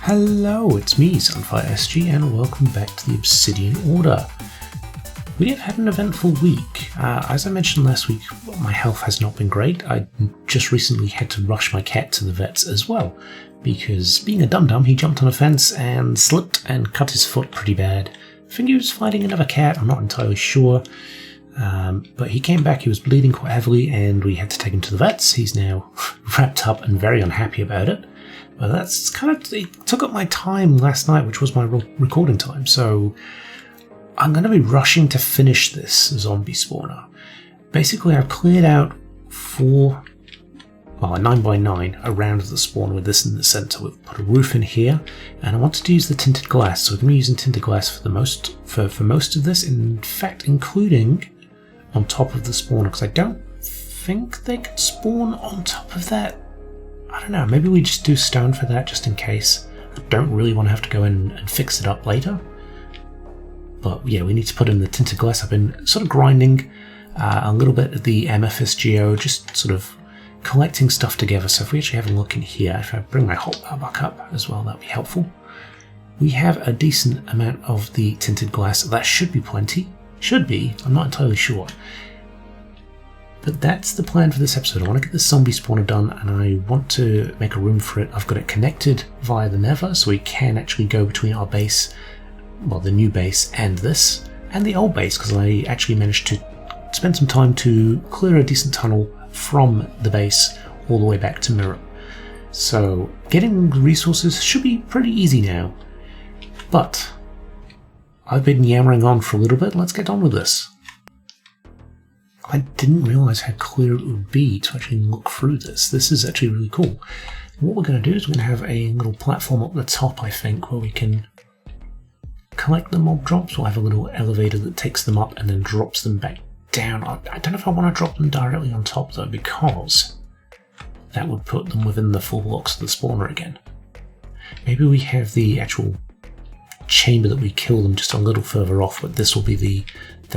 Hello, it's me, Sunfire SG, and welcome back to the Obsidian Order. We have had an eventful week. As I mentioned last week, my health has not been great. I just recently had to rush my cat to the vets as well, because being a dum-dum, he jumped on a fence and slipped and cut his foot pretty bad. I think he was fighting another cat, I'm not entirely sure. But he came back, he was bleeding quite heavily, and we had to take him to the vets. He's now wrapped up and very unhappy about it. But that's it took up my time last night, which was my recording time, so I'm going to be rushing to finish this zombie spawner. Basically, I've cleared out a 9x9 around the spawn with this in the center. We've put a roof in here, and I wanted to use the tinted glass, so I'm going to be using tinted glass for most of this, in fact including on top of the spawner, because I don't think they can spawn on top of that. I don't know, maybe we just do stone for that just in case. I don't really want to have to go in and fix it up later. But yeah, we need to put in the tinted glass. I've been sort of grinding a little bit of the MFSGO, just sort of collecting stuff together. So if we actually have a look in here, if I bring my hotbar back up as well, that'd be helpful. We have a decent amount of the tinted glass. That should be plenty. Should be, I'm not entirely sure. But that's the plan for this episode. I want to get this zombie spawner done, and I want to make a room for it. I've got it connected via the nether, so we can actually go between our base, well, the new base, and this, and the old base, because I actually managed to spend some time to clear a decent tunnel from the base all the way back to Mirror. So getting resources should be pretty easy now. But I've been yammering on for a little bit. Let's get on with this. I didn't realise how clear it would be to actually look through this. This is actually really cool. What we're going to do is we're going to have a little platform up the top, I think, where we can collect the mob drops. We'll have a little elevator that takes them up and then drops them back down. I don't know if I want to drop them directly on top though, because that would put them within the full blocks of the spawner again. Maybe we have the actual chamber that we kill them just a little further off, but this will be the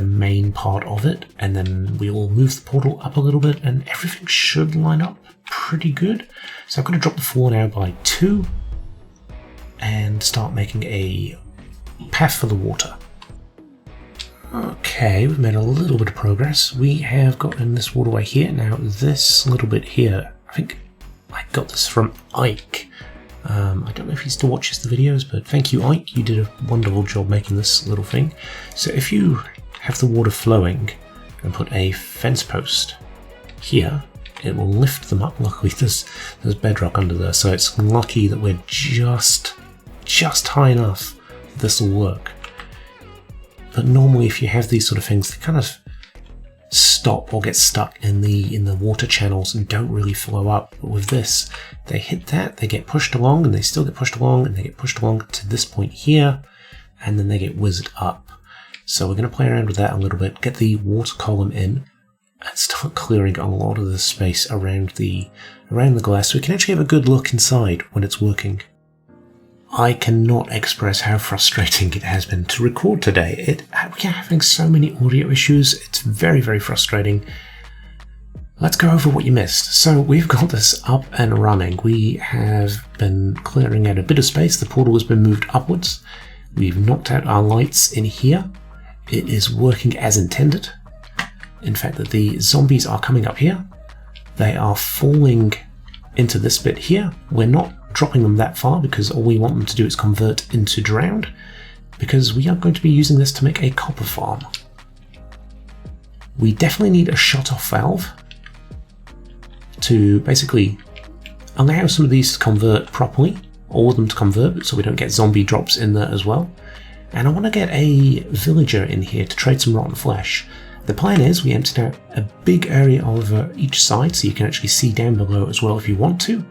main part of it, and then we will move the portal up a little bit and everything should line up pretty good. So I'm going to drop the floor now by 2 and start making a path for the water. Okay, we've made a little bit of progress. We have gotten this waterway here. Now this little bit here, I think I got this from Ike. I don't know if he still watches the videos, but thank you, Ike. You did a wonderful job making this little thing. So if you have the water flowing and put a fence post here, it will lift them up. Luckily there's bedrock under there, so it's lucky that we're just high enough that this will work. But normally if you have these sort of things, they kind of stop or get stuck in the water channels and don't really flow up. But with this, they hit that, they get pushed along, and they still get pushed along, and they get pushed along to this point here, and then they get whizzed up. So we're going to play around with that a little bit, get the water column in, and start clearing a lot of the space around the glass, so we can actually have a good look inside when it's working. I cannot express how frustrating it has been to record today. We're having so many audio issues, it's very, very frustrating. Let's go over what you missed. So we've got this up and running. We have been clearing out a bit of space. The portal has been moved upwards. We've knocked out our lights in here. It is working as intended. In fact, that the zombies are coming up here. They are falling into this bit here. We're not dropping them that far because all we want them to do is convert into drowned, because we are going to be using this to make a copper farm. We definitely need a shut-off valve to basically allow some of these to convert properly, all of them to convert, so we don't get zombie drops in there as well. And I want to get a villager in here to trade some rotten flesh. The plan is we emptied out a big area over each side, so you can actually see down below as well if you want to,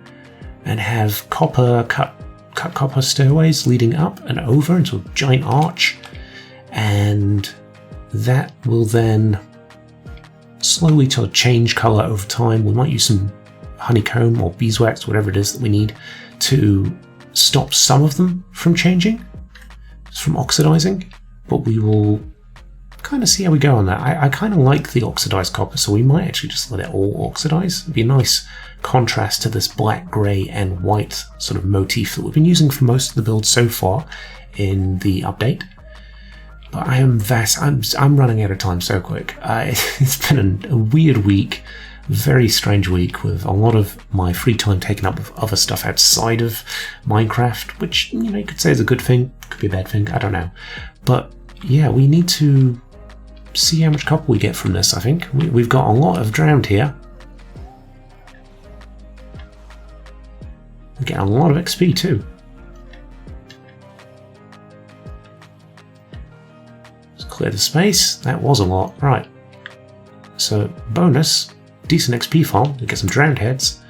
and have cut copper stairways leading up and over into a giant arch, and that will then slowly sort of change colour over time. We might use some honeycomb or beeswax, whatever it is that we need, to stop some of them from changing, from oxidizing, but we will kind of see how we go on that. I kind of like the oxidized copper, so we might actually just let it all oxidize. It'd be a nice contrast to this black, grey and white sort of motif that we've been using for most of the build so far in the update. But I'm running out of time so quick. It's been a weird week, very strange week with a lot of my free time taken up with other stuff outside of Minecraft, which, you know, you could say is a good thing, could be a bad thing, I don't know. But yeah, we need to see how much copper we get from this, I think. We've got a lot of drowned here. We get a lot of XP too. Clear the space. That was a lot. Right. So, bonus. Decent XP farm. We get some drowned heads.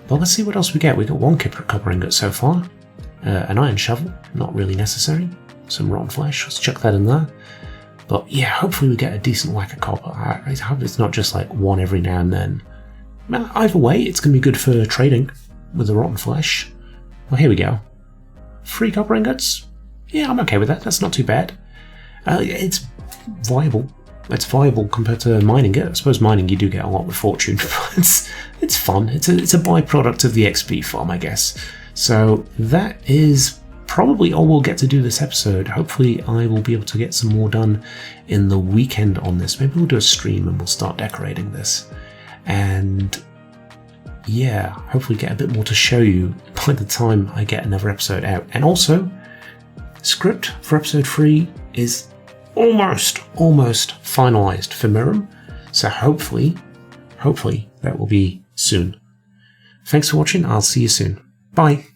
But let's see what else we get. We got 1 copper ingot so far. An iron shovel. Not really necessary. Some rotten flesh. Let's chuck that in there. But yeah, hopefully we get a decent whack of copper. I hope it's not just like one every now and then. Well, either way, it's going to be good for trading with the rotten flesh. Well, here we go. 3 copper ingots. Yeah, I'm okay with that. That's not too bad. It's viable. It's viable compared to mining it. I suppose mining you do get a lot with fortune, but it's fun. It's a byproduct of the XP farm, I guess. So that is probably all we'll get to do this episode. Hopefully I will be able to get some more done in the weekend on this. Maybe we'll do a stream and we'll start decorating this. And yeah, hopefully get a bit more to show you by the time I get another episode out. And also, script for episode 3 is almost finalized for Miram, so hopefully that will be soon. Thanks for watching. I'll see you soon. Bye.